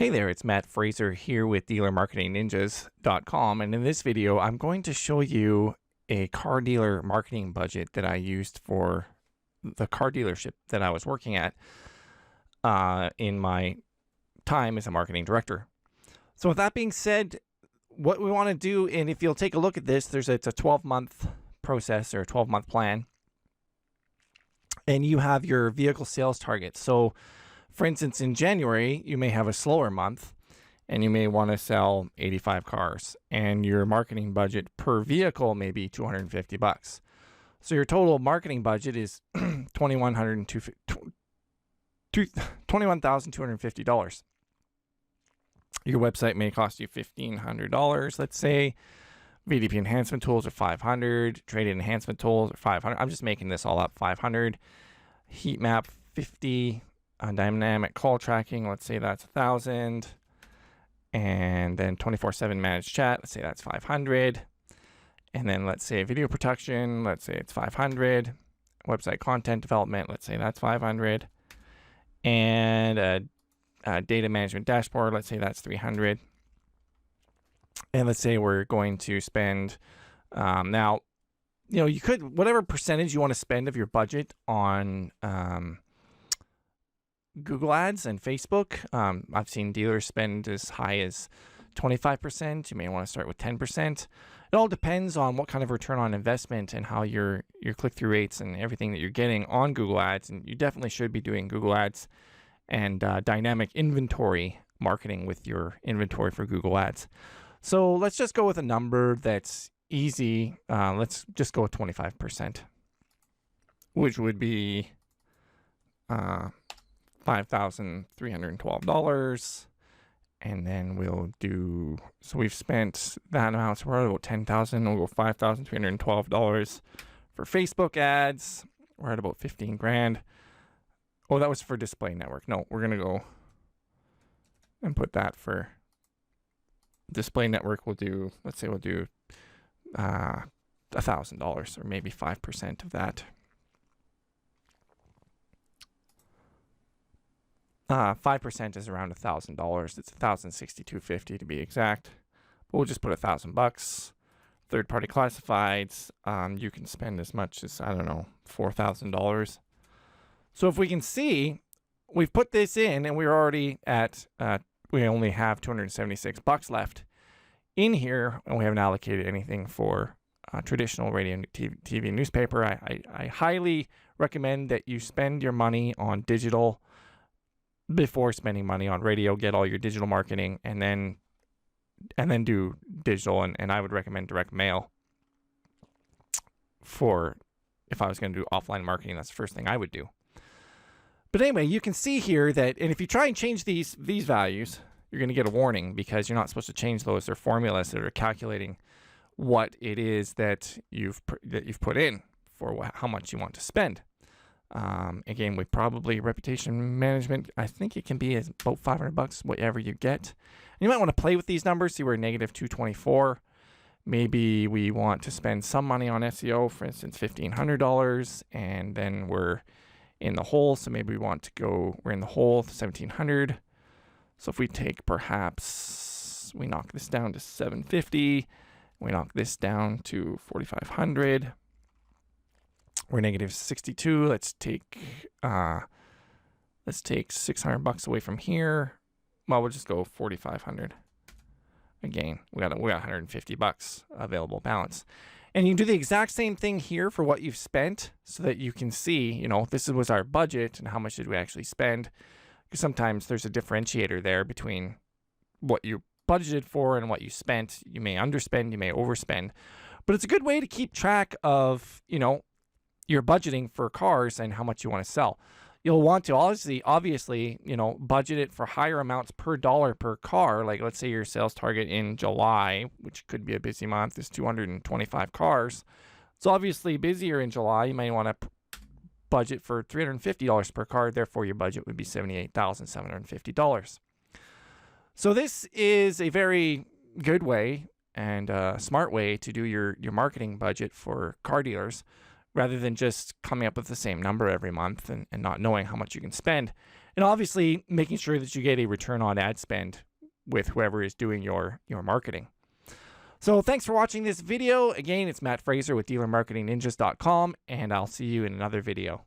Hey there, it's Matt Fraser here with DealerMarketingNinjas.com, and in this video I'm going to show you a car dealer marketing budget that I used for the car dealership that I was working at in my time as a marketing director. So with that being said, what we want to do, and if you'll take a look at this, it's a 12-month process or a 12-month plan, and you have your vehicle sales target. So for instance, in January, you may have a slower month and you may want to sell 85 cars, and your marketing budget per vehicle may be $250. So your total marketing budget is $21,250. Your website may cost you $1,500, let's say. VDP enhancement tools are $500. Trade-in enhancement tools are $500. I'm just making this all up. $500. Heat map $50. Dynamic call tracking, let's say that's $1,000, and then 24/7 managed chat, let's say that's $500, and then let's say video production, let's say it's $500, website content development, let's say that's $500, and a data management dashboard, let's say that's $300, and let's say we're going to spend now, you could, whatever percentage you want to spend of your budget on Google Ads and Facebook. I've seen dealers spend as high as 25%. You may want to start with 10%. It all depends on what kind of return on investment and how your click-through rates and everything that you're getting on Google Ads. And you definitely should be doing Google Ads and dynamic inventory marketing with your inventory for Google Ads. So let's just go with a number that's easy. Let's just go with 25%, which would be $5,312, and then we'll do, so we've spent that amount, so we're at about $10,000. We'll go $5,312 for Facebook ads. We're at about 15 grand. Oh, that was for display network. No, we're gonna go and put that for display network. We'll do, let's say we'll do $1,000, or maybe 5% of that. 5% is around $1,000. It's $1,062.50 to be exact. But we'll just put $1,000. Third-party classifieds, you can spend as much as, I don't know, $4,000. So if we can see, we've put this in, and we're already at, we only have $276 left in here, and we haven't allocated anything for traditional radio, TV, newspaper. I highly recommend that you spend your money on digital before spending money on radio. Get all your digital marketing and then do digital, and I would recommend direct mail for, if I was going to do offline marketing, that's the first thing I would do. But anyway, you can see here that, and if you try and change these values, you're going to get a warning, because you're not supposed to change those. They're formulas that are calculating what it is that you've put in for how much you want to spend. Again, with probably reputation management, I think it can be about $500, whatever you get. And you might want to play with these numbers, see we're -224. Maybe we want to spend some money on SEO, for instance, $1,500, and then we're in the hole. So maybe we want to go, we're in the hole, 1,700. So if we take, perhaps, we knock this down to 750, we knock this down to 4,500. We're -62. Let's take $600 away from here. Well, we'll just go 4,500. Again, we got $150 available balance. And you can do the exact same thing here for what you've spent, so that you can see, this was our budget and how much did we actually spend. Because sometimes there's a differentiator there between what you budgeted for and what you spent. You may underspend, you may overspend, but it's a good way to keep track of, your budgeting for cars and how much you want to sell. You'll want to obviously, budget it for higher amounts per dollar per car. Like, let's say your sales target in July, which could be a busy month, is 225 cars. It's obviously busier in July. You may want to budget for $350 per car. Therefore, your budget would be $78,750. So this is a very good way and a smart way to do your marketing budget for car dealers, rather than just coming up with the same number every month and not knowing how much you can spend. And obviously making sure that you get a return on ad spend with whoever is doing your marketing. So thanks for watching this video. Again, it's Matt Fraser with DealerMarketingNinjas.com, and I'll see you in another video.